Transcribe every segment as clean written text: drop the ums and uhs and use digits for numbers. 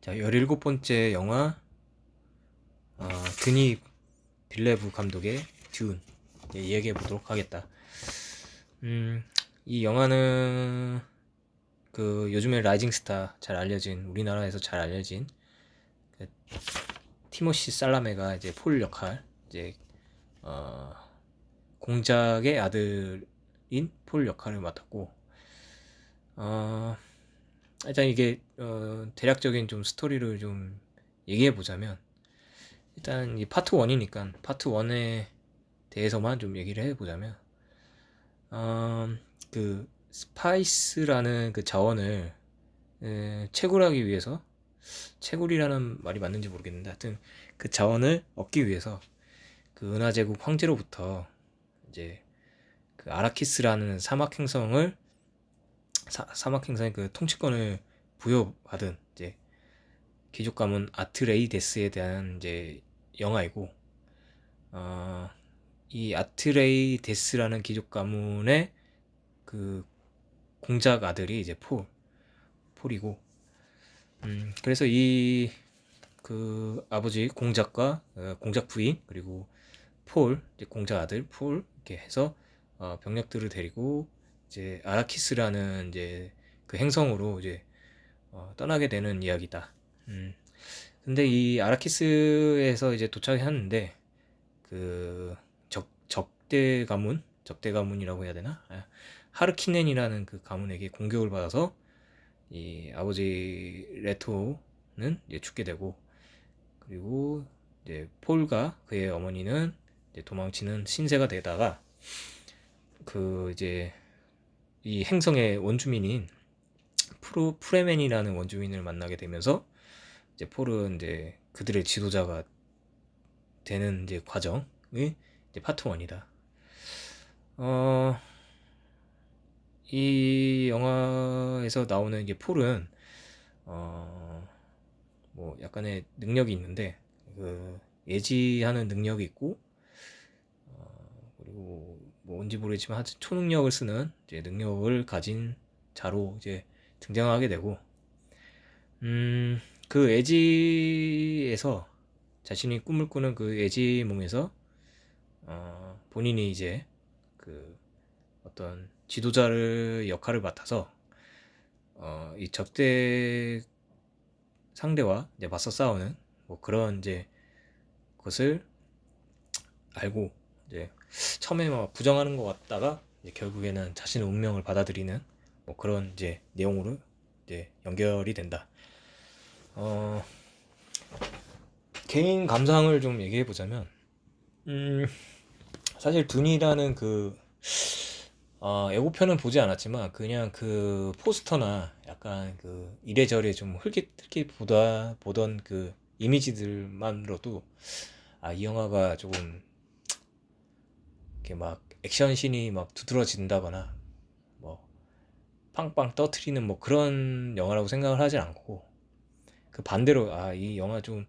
자, 17번째 영화, 드니 빌레브 감독의 듄 이야기해 보도록 하겠다. 이 영화는 요즘에 라이징 스타 잘 알려진, 우리나라에서 잘 알려진 그 티모시 살라메가 이제 폴 역할, 이제 공작의 아들인 폴 역할을 맡았고, 일단 이게 대략적인 좀 스토리를 좀 얘기해 보자면, 일단 이 파트 1이니까 파트 1에 대해서만 좀 얘기를 해보자면, 그 스파이스라는 그 자원을 채굴하기 위해서, 채굴이라는 말이 맞는지 모르겠는데, 하여튼 그 자원을 얻기 위해서 그 은하제국 황제로부터 이제 그 아라키스라는 사막 행성을 사막 행성의 그 통치권을 부여받은 이제 귀족 가문 아트레이데스에 대한 이제 영화이고, 어, 이 아트레이데스라는 귀족 가문의 그 공작 아들이 이제 폴이고, 그래서 이 그 아버지 공작과 공작 부인, 그리고 이제 공작 아들 폴, 이렇게 해서 병력들을 데리고 이제 아라키스라는 이제 그 행성으로 이제 떠나게 되는 이야기다. 근데 이 아라키스에서 이제 도착했는데, 그 적대 가문이라고 해야 되나? 하르키넨이라는 그 가문에게 공격을 받아서 이 아버지 레토는 이제 죽게 되고, 그리고 이제 폴과 그의 어머니는 이제 도망치는 신세가 되다가, 그 이제 이 행성의 원주민인 프레멘이라는 원주민을 만나게 되면서, 이제 폴은 이제 그들의 지도자가 되는 이제 과정이 이제 파트 1이다. 어, 이 영화에서 나오는 이제 폴은 뭐 약간의 능력이 있는데, 그 예지하는 능력이 있고, 그리고 뭔지 모르겠지만 하여튼 초능력을 쓰는 이제 능력을 가진 자로 이제 등장하게 되고, 그 에지에서 자신이 꿈을 꾸는 그 에지 몸에서 본인이 이제 그 어떤 지도자를 역할을 맡아서 이 적대 상대와 이제 맞서 싸우는 뭐 그런 이제 것을 알고, 이제 처음에 막 부정하는 것 같다가 이제 결국에는 자신의 운명을 받아들이는 뭐 그런 이제 내용으로 이제 연결이 된다. 어, 개인 감상을 좀 얘기해 보자면, 사실 둔이라는 예고편은 보지 않았지만 그냥 그 포스터나 약간 그 이래저래 좀 흘낏 보던 그 이미지들만으로도, 이 영화가 조금 이렇게 막 액션씬이 막 두드러진다거나 뭐 빵빵 터트리는 뭐 그런 영화라고 생각을 하진 않고, 그 반대로 이 영화 좀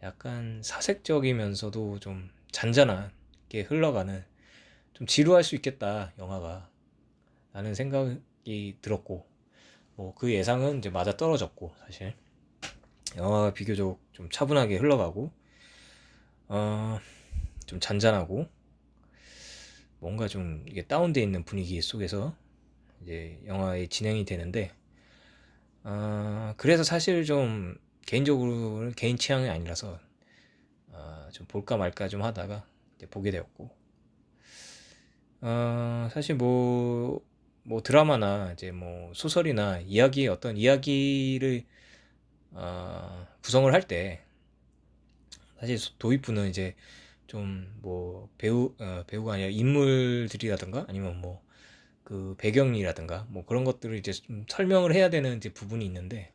약간 사색적이면서도 좀 잔잔하게 흘러가는, 좀 지루할 수 있겠다 영화가 라는 생각이 들었고, 뭐 그 예상은 이제 맞아 떨어졌고, 사실 영화가 비교적 좀 차분하게 흘러가고, 어, 좀 잔잔하고 뭔가 좀 이게 다운돼 있는 분위기 속에서 이제 영화의 진행이 되는데, 그래서 사실 좀 개인적으로는 개인 취향이 아니라서 좀 볼까 말까 좀 하다가 이제 보게 되었고, 사실 뭐 드라마나 이제 뭐 소설이나 어떤 이야기를 구성을 할 때, 사실 도입부는 이제 좀 뭐 배우가 아니라 인물들이라든가 아니면 뭐 그 배경이라든가 뭐 그런 것들을 이제 좀 설명을 해야 되는 이제 부분이 있는데,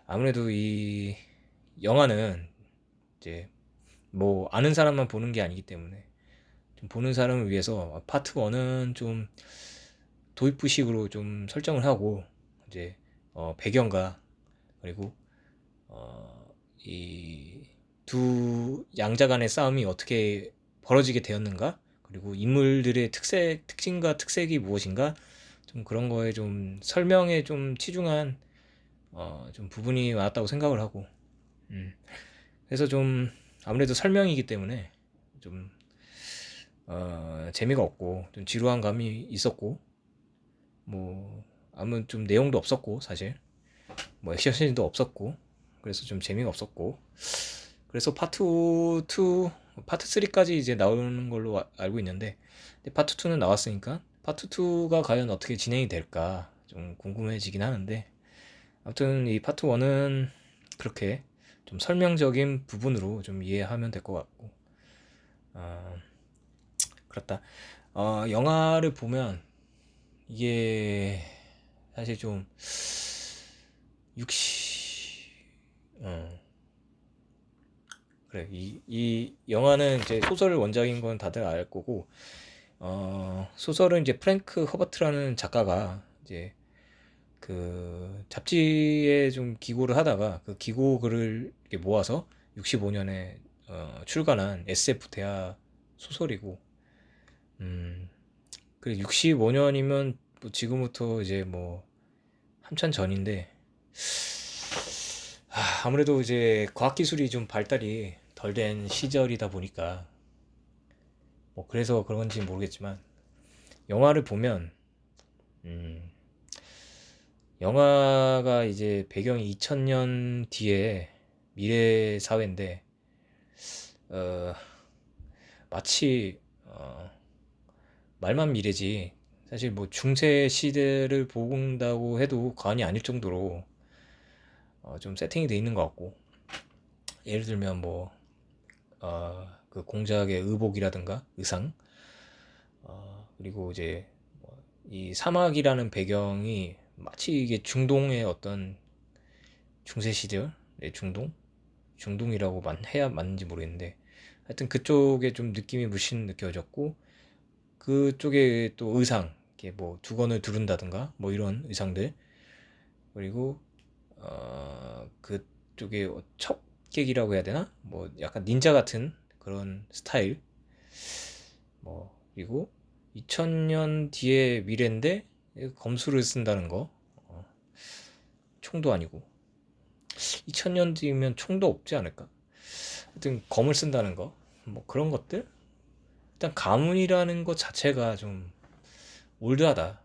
아무래도 이 영화는 이제 뭐 아는 사람만 보는 게 아니기 때문에 좀 보는 사람을 위해서 파트 1은 좀 도입부식으로 좀 설정을 하고, 이제 배경과, 그리고 이 두 양자 간의 싸움이 어떻게 벌어지게 되었는가, 그리고 인물들의 특징과 특색이 무엇인가, 좀 그런 거에 좀 설명에 좀 치중한 좀 부분이 많았다고 생각을 하고, 음. 그래서 좀 아무래도 설명이기 때문에 좀 재미가 없고 좀 지루한 감이 있었고, 뭐 아무 좀 내용도 없었고, 사실 뭐 액션씬도 없었고, 그래서 좀 재미가 없었고, 그래서 파트 3까지 이제 나오는 걸로 알고 있는데, 근데 파트 2는 나왔으니까 파트 2가 과연 어떻게 진행이 될까 좀 궁금해지긴 하는데, 아무튼 이 파트 1은 그렇게 좀 설명적인 부분으로 좀 이해하면 될 것 같고, 어, 그렇다. 영화를 보면 이게 사실 좀 60, 그래. 이 영화는 이제 소설을 원작인 건 다들 알 거고, 소설은 이제 프랭크 허버트라는 작가가 이제 그 잡지에 좀 기고를 하다가 그 기고 글을 이렇게 모아서 65년에 출간한 SF 대하 소설이고, 음, 그 65년이면 뭐 지금부터 이제 뭐 한참 전인데, 아무래도 이제 과학기술이 좀 발달이 덜 된 시절이다 보니까 뭐 그래서 그런 건지 모르겠지만, 영화를 보면 음, 영화가 이제 배경이 2000년 뒤에 미래 사회인데, 어, 마치 말만 미래지 사실 뭐 중세 시대를 본다고 해도 과언이 아닐 정도로 좀 세팅이 돼 있는 것 같고, 예를 들면 뭐 그 공작의 의복이라든가 의상, 그리고 이제 이 사막이라는 배경이 마치 이게 중동의 어떤 중세 시대의 중동이라고 해야 맞는지 모르겠는데, 하여튼 그쪽에 좀 느낌이 물씬 느껴졌고, 그쪽에 또 의상, 이렇게 뭐 두건을 두른다든가 뭐 이런 의상들, 그리고 그쪽에 첩객이라고 해야 되나, 뭐 약간 닌자 같은 그런 스타일, 뭐 그리고 2000년 뒤에 미래인데 검수를 쓴다는 거, 총도 아니고 2000년 뒤면 총도 없지 않을까? 하여튼 검을 쓴다는 거, 뭐 그런 것들. 일단 가문이라는 것 자체가 좀 올드하다.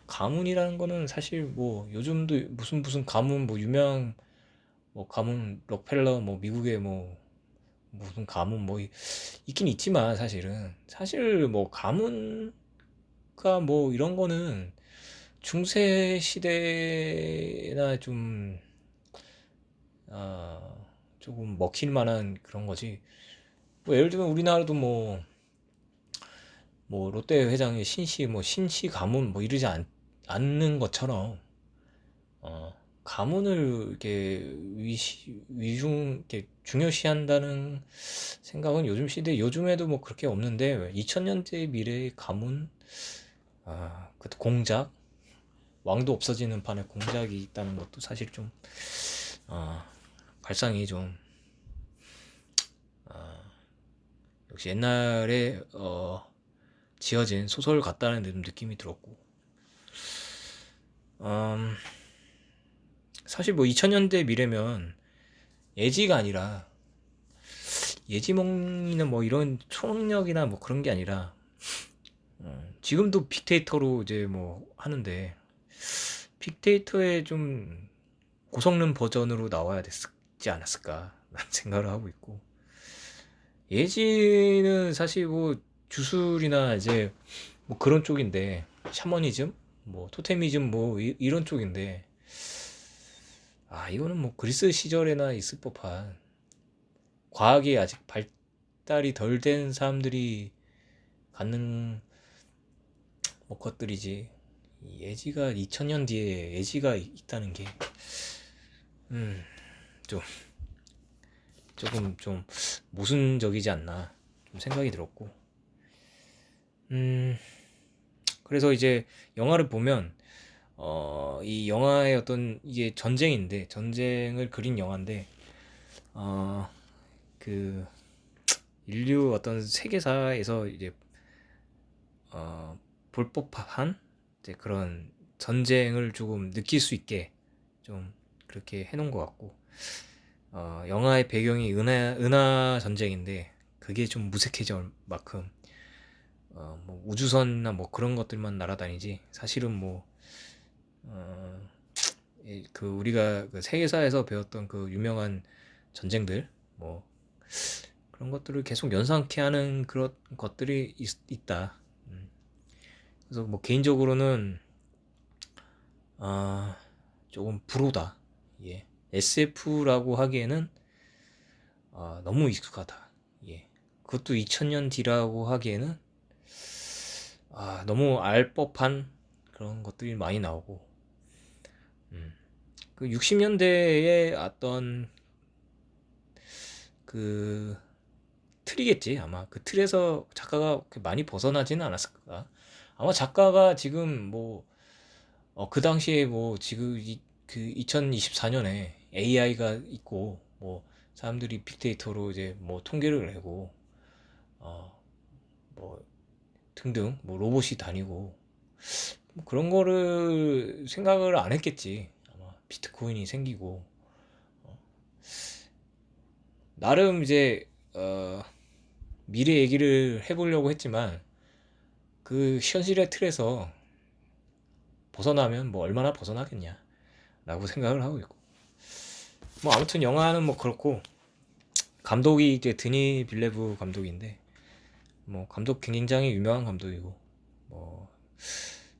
가문이라는 거는 사실 뭐 요즘도 무슨 가문, 뭐 유명 뭐 가문 록펠러, 뭐 미국의 뭐 무슨 가문 뭐 있긴 있지만, 사실 뭐 가문가 뭐 이런 거는 중세 시대나 좀 아, 조금 먹힐 만한 그런 거지. 뭐 예를 들면 우리나라도 뭐 롯데 회장의 신씨, 뭐 신씨 가문 뭐 이러지 않는 것처럼, 어, 가문을 이렇게 위중 이렇게 중요시한다는 생각은 요즘 시대 요즘에도 뭐 그렇게 없는데, 2000년대 미래의 가문, 그 공작, 왕도 없어지는 판에 공작이 있다는 것도 사실 좀 아, 발상이 좀 역시 옛날에 지어진 소설 같다는 느낌이 들었고, 음, 사실 뭐 2000년대 미래면 예지가 아니라, 예지몽이나 뭐 이런 초능력이나 뭐 그런 게 아니라, 지금도 빅데이터로 이제 뭐 하는데, 빅데이터의 좀 고성능 버전으로 나와야 됐지 않았을까 라는 생각을 하고 있고, 예지는 사실 뭐 주술이나 이제 뭐 그런 쪽인데, 샤머니즘, 뭐 토테미즘 뭐 이런 쪽인데, 이거는 뭐 그리스 시절에나 있을 법한, 과학이 아직 발달이 덜 된 사람들이 갖는 뭐 것들이지. 이 예지가 2000년 뒤에 예지가 있다는 게 좀 조금 좀 모순적이지 않나 좀 생각이 들었고, 음 그래서 이제 영화를 보면 이 영화의 어떤 이게 전쟁인데, 전쟁을 그린 영화인데, 어 그 인류 어떤 세계사에서 이제 볼 법한 이제 그런 전쟁을 조금 느낄 수 있게 좀 그렇게 해놓은 것 같고, 영화의 배경이 은하 전쟁인데 그게 좀 무색해질 만큼 뭐 우주선이나 뭐 그런 것들만 날아다니지, 사실은 뭐 그 우리가 그 세계사에서 배웠던 그 유명한 전쟁들, 뭐 그런 것들을 계속 연상케 하는 그런 것들이 있다. 그래서 뭐 개인적으로는 아, 조금 불호다. 예. SF라고 하기에는 너무 익숙하다. 예. 그것도 2000년 뒤라고 하기에는 너무 알 법한 그런 것들이 많이 나오고, 그 60년대에 어떤 그 틀이겠지. 아마 그 틀에서 작가가 많이 벗어나지는 않았을까. 아마 작가가 지금 뭐 그 당시에 뭐 지금 그 2024년에 AI가 있고, 뭐 사람들이 빅데이터로 이제 뭐 통계를 내고 뭐 등등 뭐 로봇이 다니고 뭐 그런 거를 생각을 안 했겠지. 아마 비트코인이 생기고 나름 이제 미래 얘기를 해보려고 했지만 그 현실의 틀에서 벗어나면 뭐 얼마나 벗어나겠냐 라고 생각을 하고 있고, 뭐 아무튼 영화는 뭐 그렇고, 감독이 이제 드니 빌레브 감독인데 뭐 감독 굉장히 유명한 감독이고, 뭐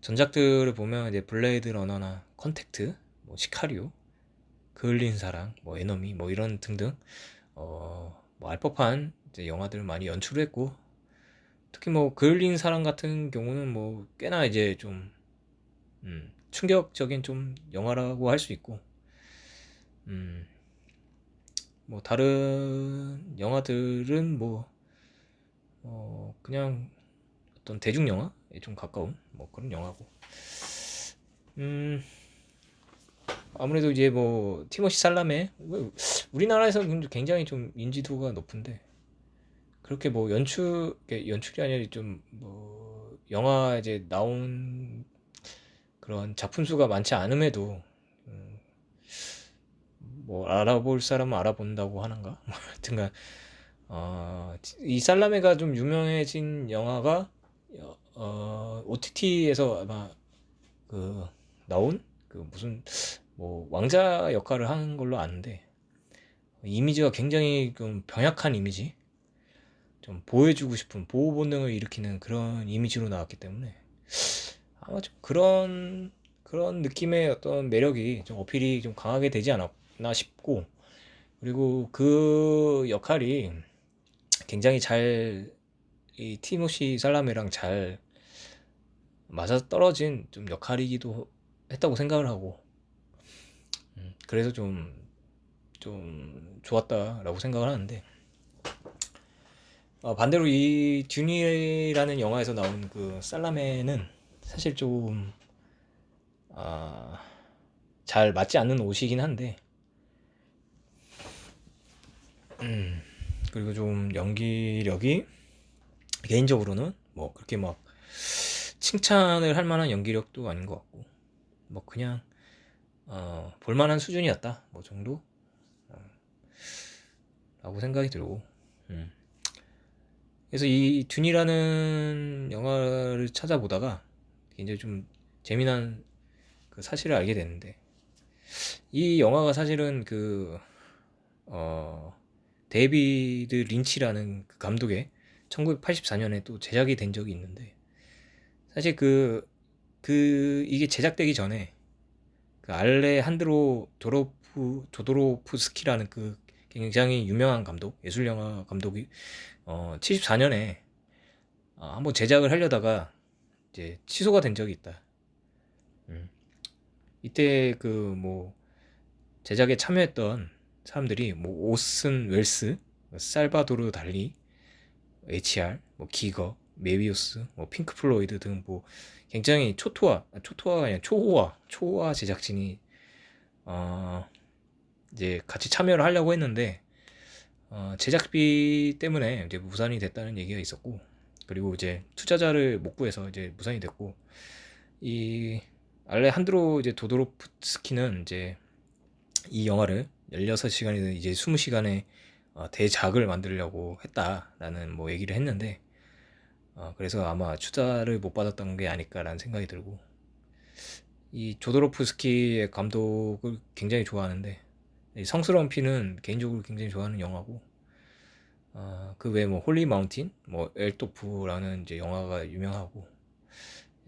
전작들을 보면 이제 블레이드 러너나 컨택트, 뭐 시카리오, 그을린 사랑, 뭐 에너미, 뭐 이런 등등 뭐 알법한 이제 영화들을 많이 연출했고, 특히 뭐 그을린 사랑 같은 경우는 뭐 꽤나 이제 좀 충격적인 좀 영화라고 할 수 있고, 음, 뭐 다른 영화들은 뭐 그냥 어떤 대중 영화에 좀 가까운 뭐 그런 영화고, 음, 아무래도 이제 뭐 티모시 살라메, 우리나라에서 굉장히 좀 인지도가 높은데 그렇게 뭐 연출이 아니라 좀 뭐 영화 이제 나온 그런 작품 수가 많지 않음에도 뭐 알아볼 사람은 알아본다고 하는가? 뭐 하여튼간 이 살라메가 좀 유명해진 영화가 OTT에서 아마 그 나온 그 무슨 뭐 왕자 역할을 하는 걸로 아는데, 이미지가 굉장히 좀 병약한 이미지, 좀 보여주고 싶은 보호 본능을 일으키는 그런 이미지로 나왔기 때문에 아마 좀 그런 느낌의 어떤 매력이 좀 어필이 좀 강하게 되지 않았나 싶고, 그리고 그 역할이 굉장히 잘 이 티모시 살라메랑 잘 맞아 떨어진 좀 역할이기도 했다고 생각을 하고, 그래서 좀 좋았다라고 생각을 하는데, 반대로 이 듀니라는 영화에서 나온 그 살라메는 사실 좀 잘 맞지 않는 옷이긴 한데, 그리고 좀 연기력이 개인적으로는 뭐 그렇게 막 칭찬을 할 만한 연기력도 아닌 것 같고, 뭐 그냥 볼만한 수준이었다 뭐 정도 라고 생각이 들고, 그래서 이 듄이라는 영화를 찾아보다가 굉장히 좀 재미난 그 사실을 알게 됐는데, 이 영화가 사실은 그 데이비드 린치라는 그 감독의 1984년에 또 제작이 된 적이 있는데, 사실 이게 제작되기 전에 그 알레한드로 조도로프스키라는 그 굉장히 유명한 감독, 예술영화 감독이 74년에 한번 제작을 하려다가 이제 취소가 된 적이 있다. 이때 그 뭐 제작에 참여했던 사람들이 뭐 오슨 웰스, 살바도르 달리, HR, 뭐 기거, 메비우스, 뭐 핑크 플로이드 등 뭐 굉장히 초토화가 아니라 초호화 제작진이 이제 같이 참여를 하려고 했는데 제작비 때문에 이제 무산이 됐다는 얘기가 있었고, 그리고 이제 투자자를 못 구해서 이제 무산이 됐고, 이 알레한드로 이제 도도로프스키는 이제 이 영화를 16시간이든 이제 20시간의 대작을 만들려고 했다라는 뭐 얘기를 했는데, 그래서 아마 투자를 못 받았던 게 아닐까라는 생각이 들고, 이 조도로프스키의 감독을 굉장히 좋아하는데, 이 성스러운 피는 개인적으로 굉장히 좋아하는 영화고, 그 외에 뭐 홀리 마운틴, 뭐 엘토프라는 이제 영화가 유명하고,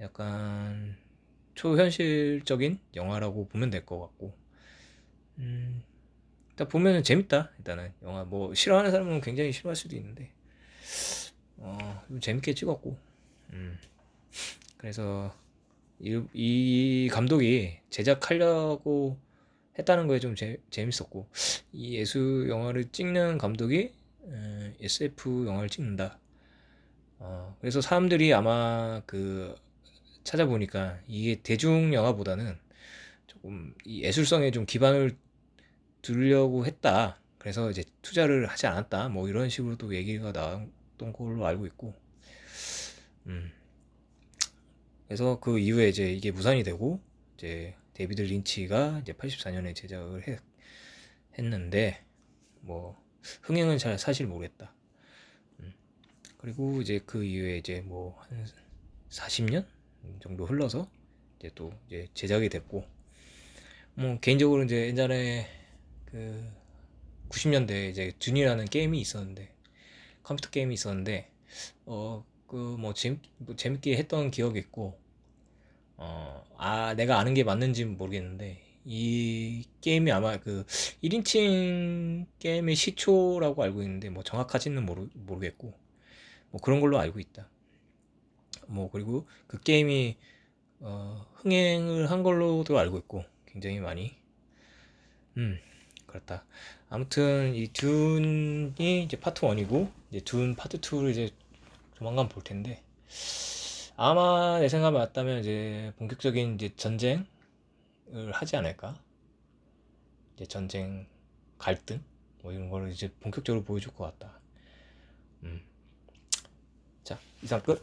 약간 초현실적인 영화라고 보면 될 것 같고, 음, 일단 보면은 재밌다. 일단은 영화 뭐 싫어하는 사람은 굉장히 싫어할 수도 있는데, 좀 재밌게 찍었고, 음, 그래서 이 감독이 제작하려고 했다는 거에 좀 재밌었고, 이 예술 영화를 찍는 감독이 SF 영화를 찍는다. 그래서 사람들이 아마 그 찾아보니까 이게 대중 영화보다는 조금 이 예술성에 좀 기반을 두려고 했다. 그래서 이제 투자를 하지 않았다. 뭐 이런 식으로 또 얘기가 나왔던 걸로 알고 있고, 음. 그래서 그 이후에 이제 이게 무산이 되고, 이제 데이비드 린치가 이제 84년에 제작을 했는데, 뭐 흥행은 잘 사실 모르겠다. 음. 그리고 이제 그 이후에 이제 뭐 한 40년 정도 흘러서 이제 또 이제 제작이 됐고, 뭐 개인적으로 이제 옛날에 그 90년대에 이제 듄이라는 게임이 있었는데, 컴퓨터 게임이 있었는데, 그 뭐 재밌게 했던 기억이 있고, 내가 아는 게 맞는지 모르겠는데, 이 게임이 아마 그 1인칭 게임의 시초라고 알고 있는데, 뭐 정확하지는 모르겠고, 뭐 그런 걸로 알고 있다. 뭐 그리고 그 게임이 흥행을 한 걸로도 알고 있고, 굉장히 많이. 그렇다. 아무튼 이 듄이 이제 파트 1이고, 이제 듄 파트 2를 이제 조만간 볼 텐데, 아마 내 생각에 맞다면 이제 본격적인 이제 전쟁을 하지 않을까? 이제 전쟁, 갈등 뭐 이런 거를 이제 본격적으로 보여줄 것 같다. 음. 자, 이상 끝.